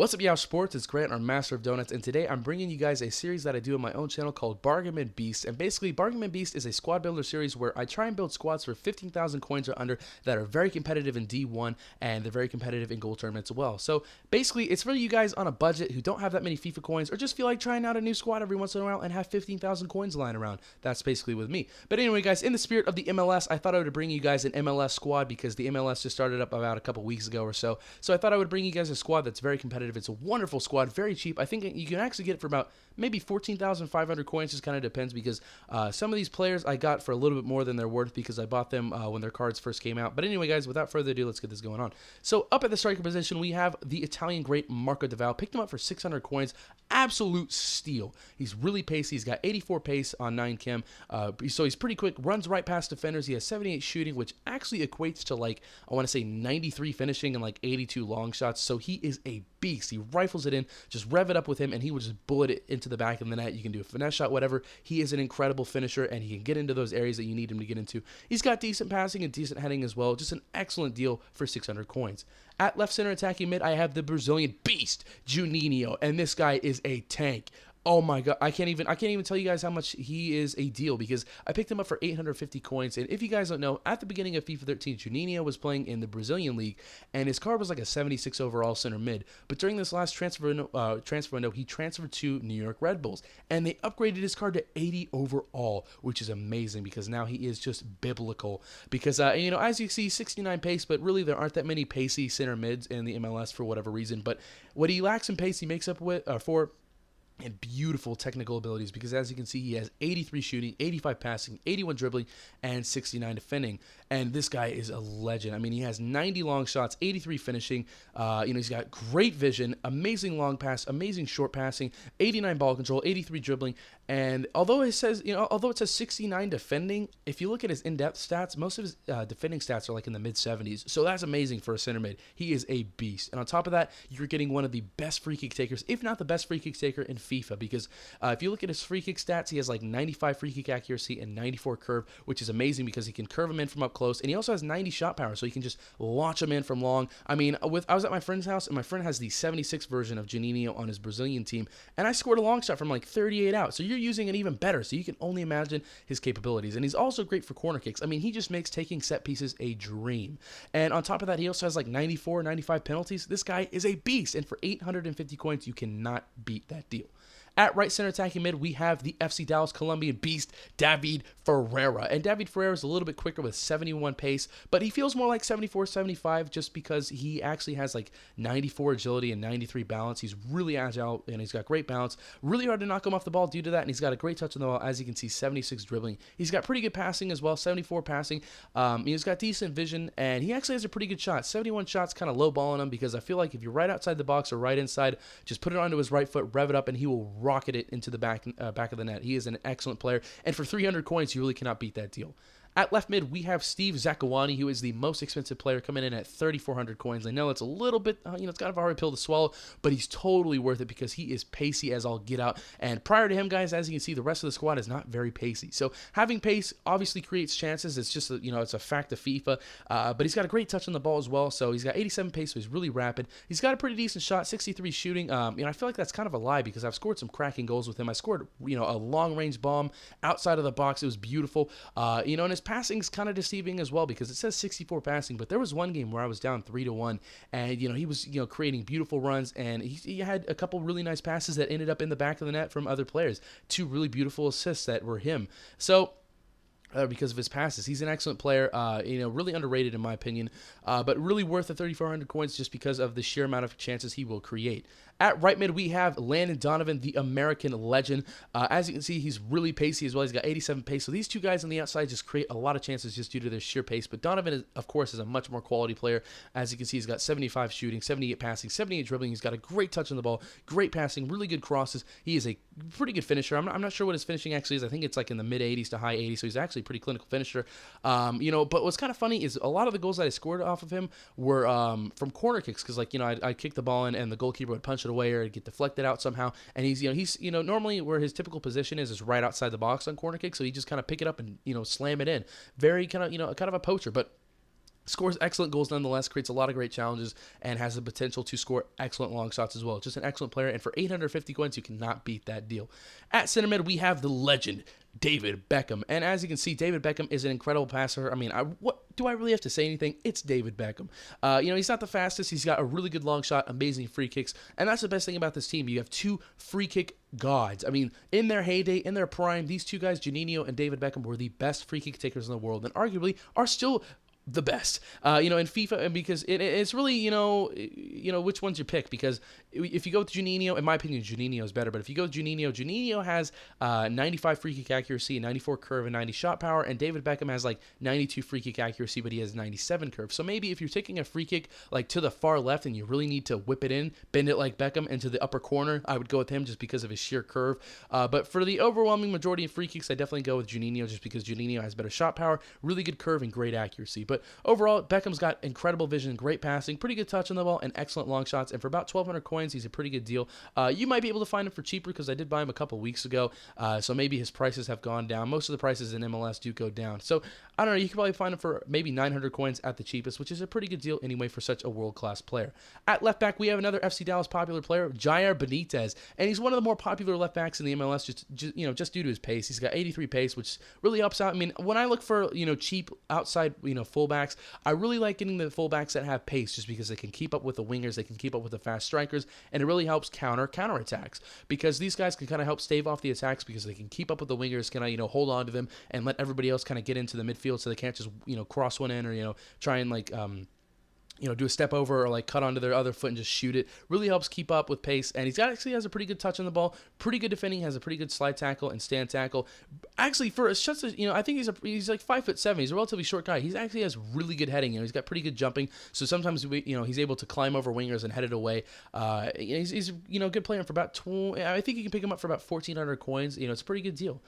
What's up, Yeousch Sports? It's Grant, our master of donuts, and today I'm bringing you guys a series that I do on my own channel called Bargain Bin Beast. And basically, Bargain Bin Beast is a squad builder series where I try and build squads for 15,000 coins or under that are very competitive in D1 and they're very competitive in gold tournaments as well. So basically, it's for you guys on a budget who don't have that many FIFA coins or just feel like trying out a new squad every once in a while and have 15,000 coins lying around. That's basically with me. But anyway, guys, in the spirit of the MLS, I thought I would bring you guys an MLS squad because the MLS just started up about a couple weeks ago or so. So I thought I would bring you guys a squad that's very competitive. It's a wonderful squad, very cheap. I think you can actually get it for about maybe 14,500 coins. Just kind of depends because some of these players I got for a little bit more than they're worth because I bought them when their cards first came out. But anyway, guys, without further ado, let's get this going on. So up at the striker position, we have the Italian great Marco Deval. Picked him up for 600 coins. Absolute steal. He's really pacey. He's got 84 pace on 9 chem. So he's pretty quick. Runs right past defenders. He has 78 shooting, which actually equates to like, I want to say 93 finishing and like 82 long shots. So he is a beast. He rifles it in, just rev it up with him, and he will just bullet it into the back of the net. You can do a finesse shot, whatever. He is an incredible finisher, and he can get into those areas that you need him to get into. He's got decent passing and decent heading as well. Just an excellent deal for 600 coins. At left center attacking mid, I have the Brazilian beast, Juninho, and this guy is a tank. Oh my god, I can't even tell you guys how much he is a deal because I picked him up for 850 coins. And if you guys don't know, at the beginning of FIFA 13, Juninho was playing in the Brazilian league, and his card was like a 76 overall center mid. But during this last transfer window, he transferred to New York Red Bulls, and they upgraded his card to 80 overall, which is amazing because now he is just biblical. Because you know, as you see, 69 pace, but really there aren't that many pacey center mids in the MLS for whatever reason. But what he lacks in pace, he makes up for and beautiful technical abilities because as you can see, he has 83 shooting, 85 passing, 81 dribbling, and 69 defending. And this guy is a legend. I mean, he has 90 long shots, 83 finishing. He's got great vision, amazing long pass, amazing short passing, 89 ball control, 83 dribbling. And although it says 69 defending, if you look at his in-depth stats, most of his defending stats are like in the mid-70s. So that's amazing for a center mid. He is a beast. And on top of that, you're getting one of the best free kick takers, if not the best free kick taker in FIFA, because if you look at his free kick stats, he has like 95 free kick accuracy and 94 curve, which is amazing because he can curve him in from up close, and he also has 90 shot power, so he can just launch him in from long. I mean, I was at my friend's house, and my friend has the 76 version of Juninho on his Brazilian team, and I scored a long shot from like 38 out, so you're using it even better, so you can only imagine his capabilities. And he's also great for corner kicks. I mean, he just makes taking set pieces a dream. And on top of that, he also has like 94, 95 penalties. This guy is a beast, and for 850 coins, you cannot beat that deal. At right center attacking mid, we have the FC Dallas Colombian beast, David Ferreira. And David Ferreira is a little bit quicker with 71 pace, but he feels more like 74, 75 just because he actually has like 94 agility and 93 balance. He's really agile, and he's got great balance. Really hard to knock him off the ball due to that, and he's got a great touch on the ball. As you can see, 76 dribbling. He's got pretty good passing as well, 74 passing. He's got decent vision, and he actually has a pretty good shot. 71 shots, kind of low balling him because I feel like if you're right outside the box or right inside, just put it onto his right foot, rev it up, and he will rocket it into the back of the net. He is an excellent player, and for 300 coins, you really cannot beat that deal. At left mid, we have Steve Zakawani, who is the most expensive player, coming in at 3,400 coins. I know it's a little bit, it's kind of a hard pill to swallow, but he's totally worth it because he is pacey as all get out. And prior to him, guys, as you can see, the rest of the squad is not very pacey. So having pace obviously creates chances. It's just, it's a fact of FIFA. But he's got a great touch on the ball as well. So he's got 87 pace, so he's really rapid. He's got a pretty decent shot, 63 shooting. I feel like that's kind of a lie because I've scored some cracking goals with him. I scored, a long-range bomb outside of the box. It was beautiful. And his passing is kind of deceiving as well because it says 64 passing, but there was one game where I was down 3-1, and he was creating beautiful runs, and he had a couple really nice passes that ended up in the back of the net from other players. 2 really beautiful assists that were him. So because of his passes, he's an excellent player. Really underrated in my opinion, but really worth the 3,400 coins just because of the sheer amount of chances he will create. At right mid, we have Landon Donovan, the American legend. As you can see, he's really pacey as well. He's got 87 pace. So these two guys on the outside just create a lot of chances just due to their sheer pace. But Donovan, of course, is a much more quality player. As you can see, he's got 75 shooting, 78 passing, 78 dribbling. He's got a great touch on the ball, great passing, really good crosses. He is a pretty good finisher. I'm not sure what his finishing actually is. I think it's like in the mid-80s to high 80s. So he's actually a pretty clinical finisher. But what's kind of funny is a lot of the goals that I scored off of him were from corner kicks because, I'd kick the ball in and the goalkeeper would punch it away or it'd get deflected out somehow. And he's normally where his typical position is right outside the box on corner kicks. So he just kind of pick it up and, slam it in. Very kind of a poacher. But Scores excellent goals nonetheless, creates a lot of great challenges, and has the potential to score excellent long shots as well. Just an excellent player, and for 850 coins, you cannot beat that deal. At center mid, we have the legend, David Beckham. And as you can see, David Beckham is an incredible passer. I mean, what do I really have to say anything? It's David Beckham. He's not the fastest. He's got a really good long shot, amazing free kicks, and that's the best thing about this team. You have two free kick gods. I mean, in their heyday, in their prime, these two guys, Juninho and David Beckham, were the best free kick takers in the world, and arguably are still the best, in FIFA, and because it's really, which ones you pick, because if you go with Juninho, in my opinion, Juninho is better, but if you go with Juninho has 95 free kick accuracy, 94 curve, and 90 shot power, and David Beckham has like 92 free kick accuracy, but he has 97 curve. So maybe if you're taking a free kick like to the far left and you really need to whip it in, bend it like Beckham into the upper corner, I would go with him just because of his sheer curve. But for the overwhelming majority of free kicks, I definitely go with Juninho just because Juninho has better shot power, really good curve, and great accuracy. But overall, Beckham's got incredible vision, great passing, pretty good touch on the ball, and excellent long shots. And for about 1,200 coins, he's a pretty good deal. You might be able to find him for cheaper because I did buy him a couple weeks ago. So maybe his prices have gone down. Most of the prices in MLS do go down. So I don't know. You can probably find him for maybe 900 coins at the cheapest, which is a pretty good deal anyway for such a world-class player. At left back, we have another FC Dallas popular player, Jair Benitez, and he's one of the more popular left backs in the MLS just due to his pace. He's got 83 pace, which really helps out. I mean, when I look for cheap outside fullbacks, I really like getting the fullbacks that have pace just because they can keep up with the wingers, they can keep up with the fast strikers, and it really helps counter attacks because these guys can kind of help stave off the attacks because they can keep up with the wingers, can hold on to them and let everybody else kind of get into the midfield so they can't just cross one in or try and do a step over or cut onto their other foot and just shoot it. Really helps keep up with pace, and actually has a pretty good touch on the ball, pretty good defending, has a pretty good slide tackle and stand tackle. Actually, for just I think he's like 5'7". He's a relatively short guy. He actually has really good heading. He's got pretty good jumping. So sometimes he's able to climb over wingers and head it away. He's a good player for about 20. I think you can pick him up for about 1,400 coins. It's a pretty good deal.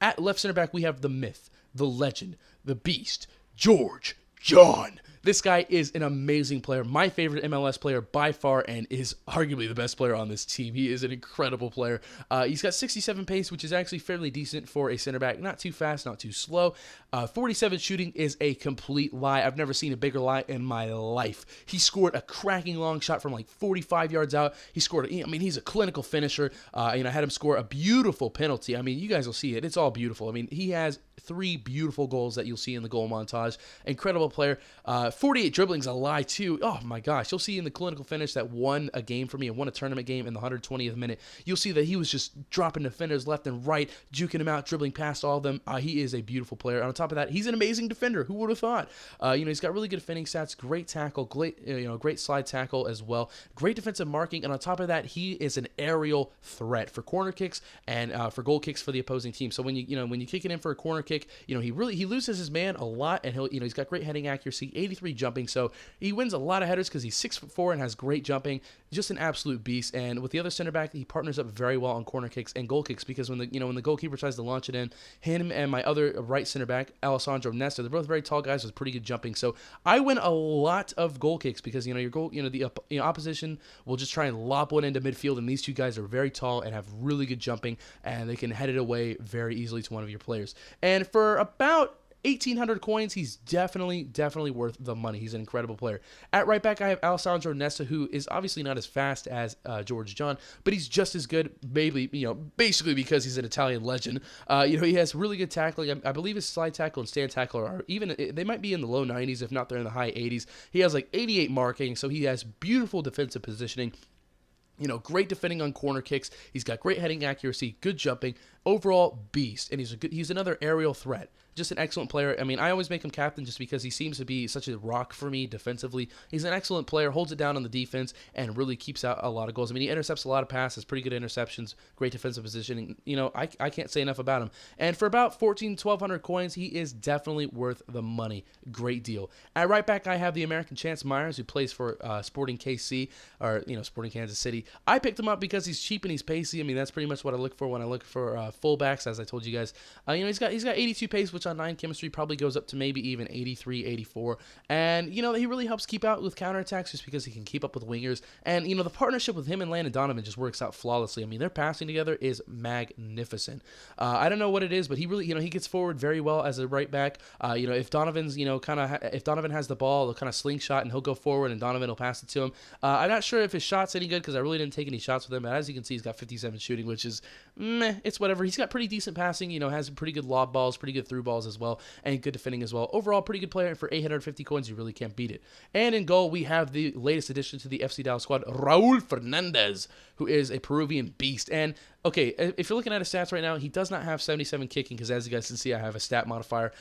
At left center back, we have the myth, the legend, the beast, George John. This guy is an amazing player, my favorite MLS player by far, and is arguably the best player on this team. He is an incredible player. He's got 67 pace, which is actually fairly decent for a center back. Not too fast, not too slow. 47 shooting is a complete lie. I've never seen a bigger lie in my life. He scored a cracking long shot from like 45 yards out. He scored, he's a clinical finisher. I had him score a beautiful penalty. I mean, you guys will see it. It's all beautiful. I mean, he has 3 beautiful goals that you'll see in the goal montage. Incredible player. 48 dribbling's a lie too. Oh my gosh. You'll see in the clinical finish that won a game for me and won a tournament game in the 120th minute. You'll see that he was just dropping defenders left and right, juking them out, dribbling past all of them. He is a beautiful player. On top of that, he's an amazing defender. Who would have thought? He's got really good defending stats, great tackle, great slide tackle as well, great defensive marking, and on top of that, he is an aerial threat for corner kicks and for goal kicks for the opposing team. So when you kick it in for a corner kick, he loses his man a lot, and he's got great heading accuracy, 83 jumping, so he wins a lot of headers because he's 6'4" and has great jumping. Just an absolute beast. And with the other center back, he partners up very well on corner kicks and goal kicks because when the goalkeeper tries to launch it in, him and my other right center back, Alessandro Nesta, they're both very tall guys with pretty good jumping. So I win a lot of goal kicks because the opposition will just try and lob one into midfield, and these two guys are very tall and have really good jumping, and they can head it away very easily to one of your players. And for about 1,800 coins, he's definitely worth the money. He's an incredible player. At right back, I have Alessandro Nesta, who is obviously not as fast as George John, but he's just as good, basically because he's an Italian legend. He has really good tackling. I believe his slide tackle and stand tackle are they might be in the low 90s, if not they're in the high 80s. He has like 88 marking, so he has beautiful defensive positioning. Great defending on corner kicks. He's got great heading accuracy, good jumping, overall beast, and he's another aerial threat. Just an excellent player. I mean, I always make him captain just because he seems to be such a rock for me defensively. He's an excellent player, holds it down on the defense, and really keeps out a lot of goals. I mean, he intercepts a lot of passes, pretty good interceptions, great defensive positioning. I can't say enough about him. And for about 1,200 coins, he is definitely worth the money. Great deal. At right back, I have the American Chance Myers, who plays for Sporting KC, or Sporting Kansas City. I picked him up because he's cheap and he's pacey. I mean, that's pretty much what I look for when I look for fullbacks, as I told you guys. He's got 82 pace, which on 9 chemistry probably goes up to maybe even 83, 84. And, he really helps keep out with counterattacks just because he can keep up with wingers. And, the partnership with him and Landon Donovan just works out flawlessly. I mean, their passing together is magnificent. I don't know what it is, but he really, he gets forward very well as a right back. If Donovan's, if Donovan has the ball, they'll kind of slingshot and he'll go forward and Donovan will pass it to him. I'm not sure if his shot's any good because I really didn't take any shots with him. But as you can see, he's got 57 shooting, which is meh. It's whatever. He's got pretty decent passing. Has pretty good lob balls, pretty good through balls as well, and good defending as well. Overall, pretty good player. For 850 coins, you really can't beat it. And in goal, we have the latest addition to the FC Dallas squad, Raul Fernandez, who is a Peruvian beast. And okay, if you're looking at his stats right now, he does not have 77 kicking because, as you guys can see, I have a stat modifier.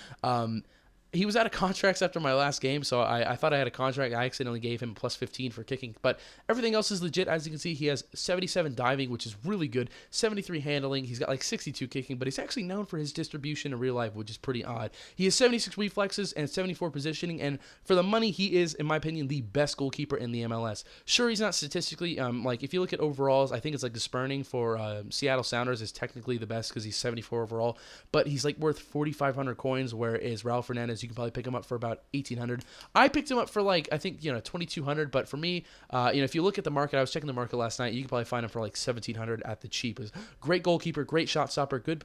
He was out of contracts after my last game, so I thought I had a contract. I accidentally gave him plus 15 for kicking, but everything else is legit. As you can see, he has 77 diving, which is really good, 73 handling. He's got like 62 kicking, but he's actually known for his distribution in real life, which is pretty odd. He has 76 reflexes and 74 positioning, and for the money, he is, in my opinion, the best goalkeeper in the MLS. Sure, he's not statistically, like if you look at overalls, I think it's like the Spurning for Seattle Sounders is technically the best because he's 74 overall, but he's like worth 4,500 coins, whereas Raul Fernandez, you can probably pick him up for about 1,800. I picked him up for like, I think, 2,200, but for me, if you look at the market, I was checking the market last night, you can probably find him for like 1,700 at the cheapest. Great goalkeeper, great shot stopper, good,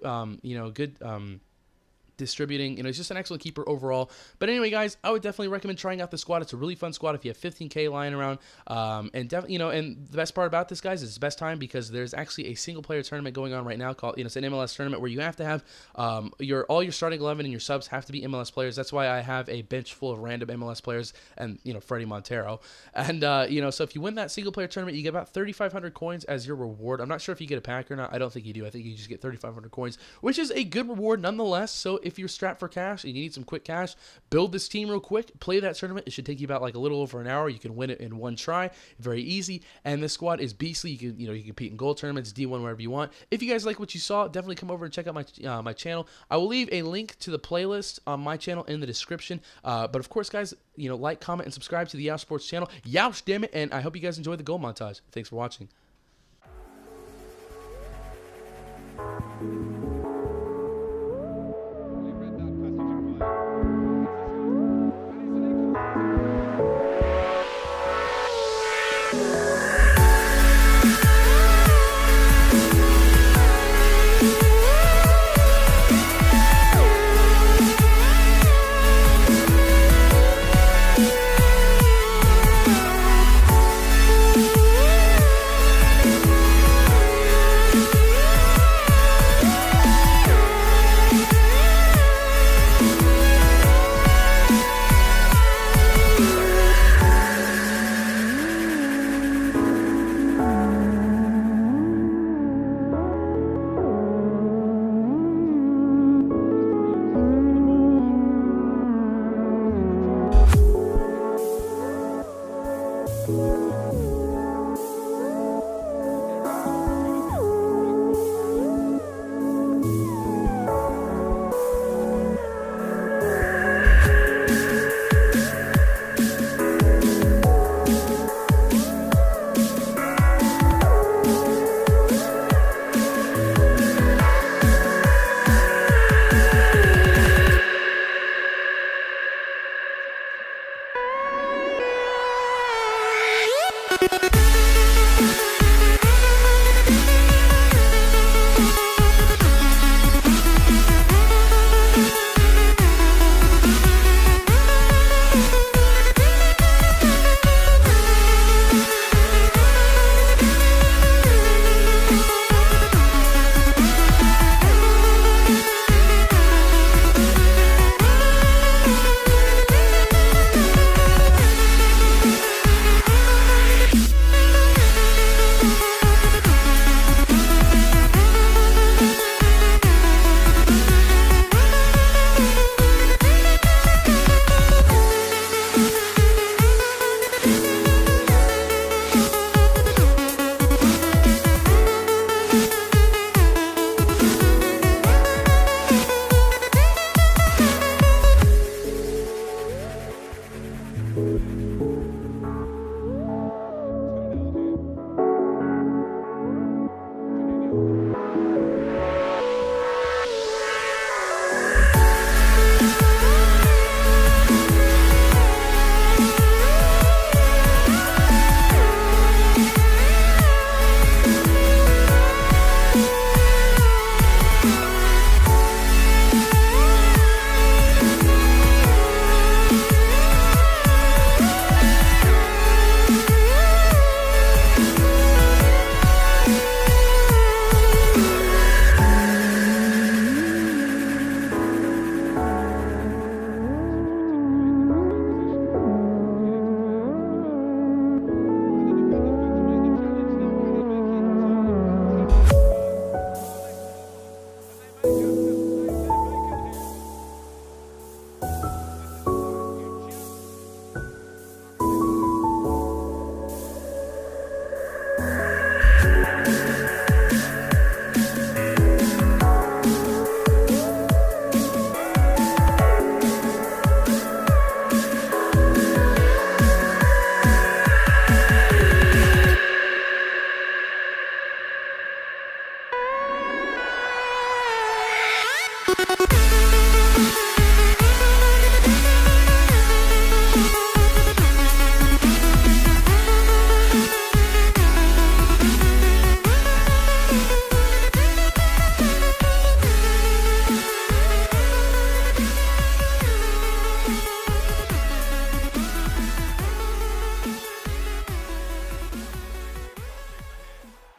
distributing. He's just an excellent keeper overall. But anyway, guys, I would definitely recommend trying out this squad. It's a really fun squad if you have 15K lying around. And the best part about this, guys, is it's best time because there's actually a single player tournament going on right now called, it's an MLS tournament where you have to have all your starting 11 and your subs have to be MLS players. That's why I have a bench full of random MLS players and, Freddie Montero. And, so if you win that single player tournament, you get about 3,500 coins as your reward. I'm not sure if you get a pack or not. I don't think you do. I think you just get 3,500 coins, which is a good reward nonetheless. So if you're strapped for cash and you need some quick cash, build this team real quick, play that tournament. It should take you about like a little over an hour. You can win it in one try, very easy. And this squad is beastly. You can you compete in gold tournaments, D1, wherever you want. If you guys like what you saw, definitely come over and check out my channel. I will leave a link to the playlist on my channel in the description. But of course, guys, like, comment, and subscribe to the Yeousch Sports channel. Yeousch, damn it! And I hope you guys enjoy the goal montage. Thanks for watching.